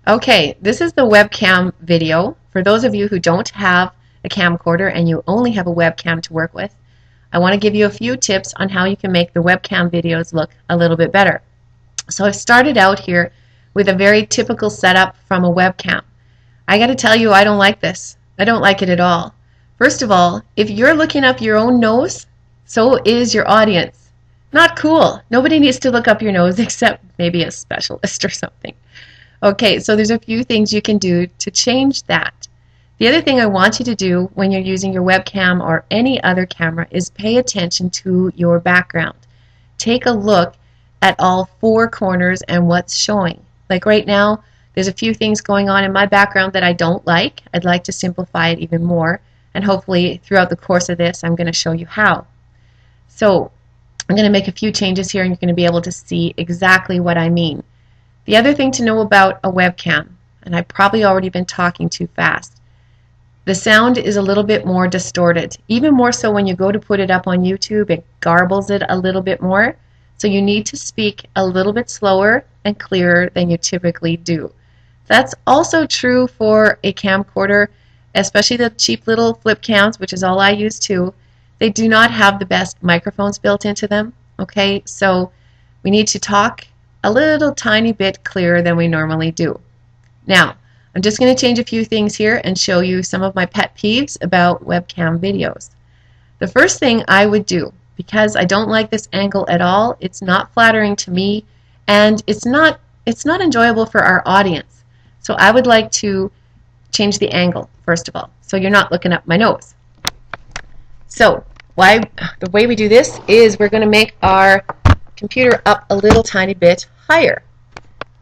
Okay, this is the webcam video. For those of you who don't have a camcorder and you only have a webcam to work with, I want to give you a few tips on how you can make the webcam videos look a little bit better. So I've started out here with a very typical setup from a webcam. I got to tell you, I don't like this. I don't like it at all. First of all, if you're looking up your own nose, so is your audience. Not cool. Nobody needs to look up your nose except maybe a specialist or something. Okay, so there's a few things you can do to change that. The other thing I want you to do when you're using your webcam or any other camera is pay attention to your background. Take a look at all four corners and what's showing. Like right now, there's a few things going on in my background that I don't like. I'd like to simplify it even more, and hopefully throughout the course of this I'm going to show you how. So I'm going to make a few changes here and you're going to be able to see exactly what I mean. The other thing to know about a webcam, and I've probably already been talking too fast, the sound is a little bit more distorted. Even more so when you go to put it up on YouTube, it garbles it a little bit more. So you need to speak a little bit slower and clearer than you typically do. That's also true for a camcorder, especially the cheap little flip cams, which is all I use too. They do not have the best microphones built into them. Okay, so we need to talk a little tiny bit clearer than we normally do. Now, I'm just going to change a few things here and show you some of my pet peeves about webcam videos. The first thing I would do, because I don't like this angle at all, it's not flattering to me, and it's not enjoyable for our audience. So I would like to change the angle, first of all, so you're not looking up my nose. So the way we do this is we're going to make our computer up a little tiny bit higher.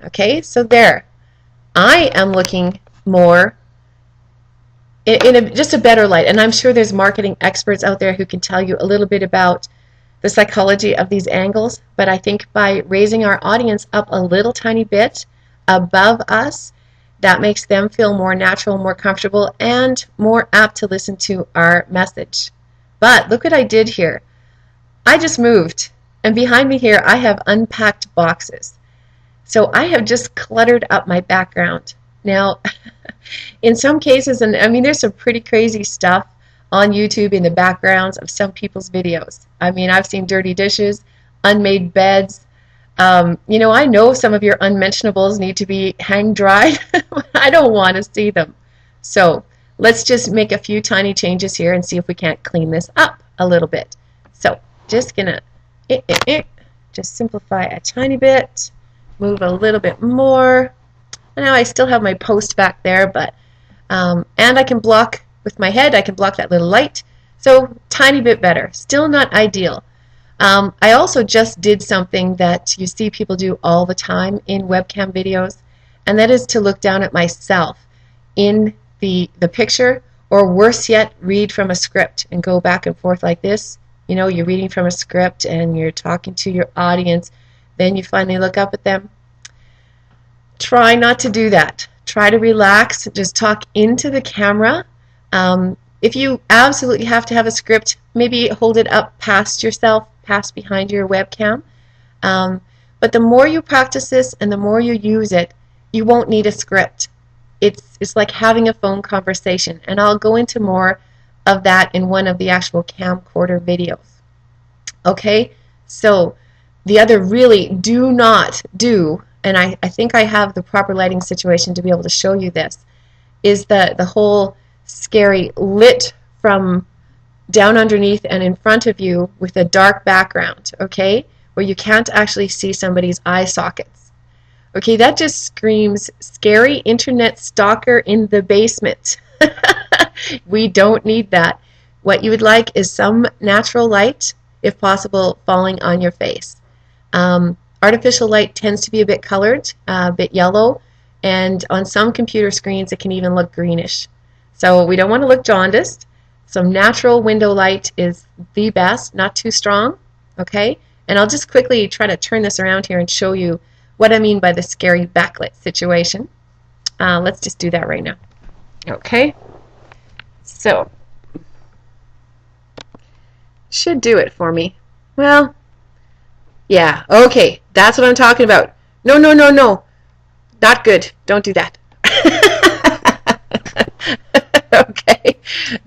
Okay, so there. I am looking more in just a better light, and I'm sure there's marketing experts out there who can tell you a little bit about the psychology of these angles, but I think by raising our audience up a little tiny bit above us, that makes them feel more natural, more comfortable, and more apt to listen to our message. But look what I did here. I just moved. And behind me here, I have unpacked boxes. So I have just cluttered up my background. Now, in some cases, and I mean, there's some pretty crazy stuff on YouTube in the backgrounds of some people's videos. I mean, I've seen dirty dishes, unmade beds. You know, I know some of your unmentionables need to be hang dried. I don't want to see them. So let's just make a few tiny changes here and see if we can't clean this up a little bit. So just gonna just simplify a tiny bit, move a little bit more. Now I still have my post back there, but and I can block with my head, I can block that little light, so tiny bit better. Still not ideal. I also just did something that you see people do all the time in webcam videos, and that is to look down at myself in the picture, or worse yet, read from a script and go back and forth like this. You know, you're reading from a script and you're talking to your audience, then you finally look up at them. Try not to do that. Try to relax, just talk into the camera. If you absolutely have to have a script, maybe hold it up past yourself, past behind your webcam. But the more you practice this and the more you use it, you won't need a script. It's like having a phone conversation, and I'll go into more of that in one of the actual camcorder videos. Okay, so the other really do not do, and I think I have the proper lighting situation to be able to show you this, is the whole scary lit from down underneath and in front of you with a dark background, okay, where you can't actually see somebody's eye sockets. Okay, that just screams scary internet stalker in the basement. We don't need that. What you would like is some natural light, if possible, falling on your face. Artificial light tends to be a bit colored, a bit yellow, and on some computer screens it can even look greenish. So we don't want to look jaundiced. Some natural window light is the best, not too strong, okay? And I'll just quickly try to turn this around here and show you what I mean by the scary backlit situation. Let's just do that right now. Okay, so should do it for me. Well, yeah, okay, that's what I'm talking about. No, no, no, no. Not good. Don't do that. Okay,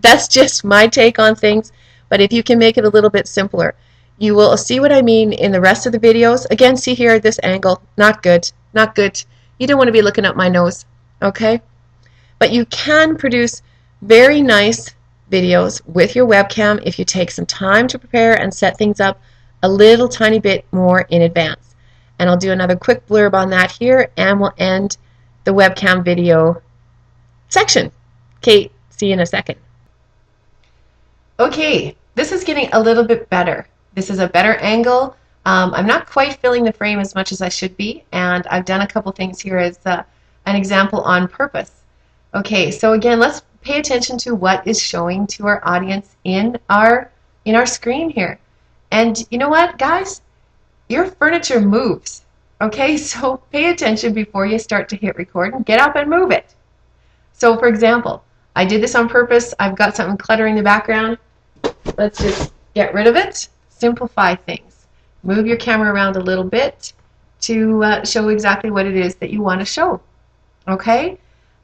that's just my take on things, but if you can make it a little bit simpler, you will see what I mean in the rest of the videos. Again, see here at this angle, not good, not good. You don't want to be looking up my nose, okay? But you can produce very nice videos with your webcam if you take some time to prepare and set things up a little tiny bit more in advance. And I'll do another quick blurb on that here, and we'll end the webcam video section. Okay, see you in a second. Okay, this is getting a little bit better. This is a better angle. I'm not quite filling the frame as much as I should be, and I've done a couple things here as an example on purpose. Okay, so again, let's pay attention to what is showing to our audience in our screen here. And you know what, guys? Your furniture moves. Okay, so pay attention before you start to hit record and get up and move it. So for example, I did this on purpose. I've got something cluttering the background. Let's just get rid of it. Simplify things. Move your camera around a little bit to show exactly what it is that you want to show. Okay?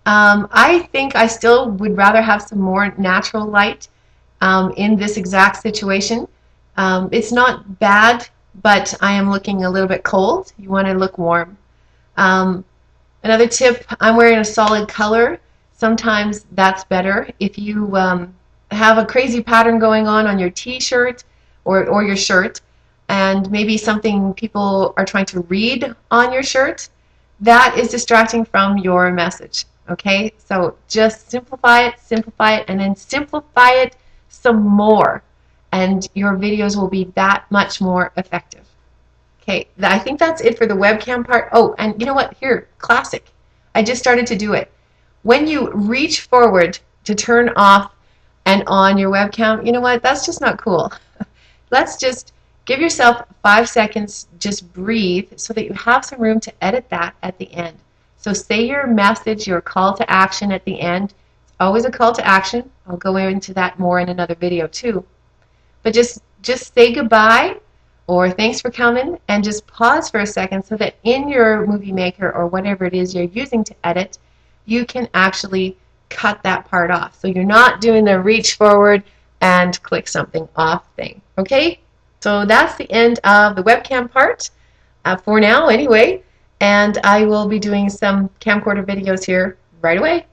I think I still would rather have some more natural light in this exact situation. It's not bad, but I am looking a little bit cold. You want to look warm. Another tip, I'm wearing a solid color. Sometimes that's better. If you have a crazy pattern going on your t-shirt or your shirt, and maybe something people are trying to read on your shirt, that is distracting from your message. Okay, so just simplify it, and then simplify it some more, and your videos will be that much more effective. Okay, I think that's it for the webcam part. Oh, and you know what? Here, classic. I just started to do it. When you reach forward to turn off and on your webcam, you know what? That's just not cool. Let's just give yourself 5 seconds, just breathe, so that you have some room to edit that at the end. So say your message, your call to action at the end. It's always a call to action. I'll go into that more in another video too. But just say goodbye or thanks for coming, and just pause for a second so that in your movie maker or whatever it is you're using to edit, you can actually cut that part off. So you're not doing the reach forward and click something off thing. Okay? So that's the end of the webcam part for now anyway, and I will be doing some camcorder videos here right away.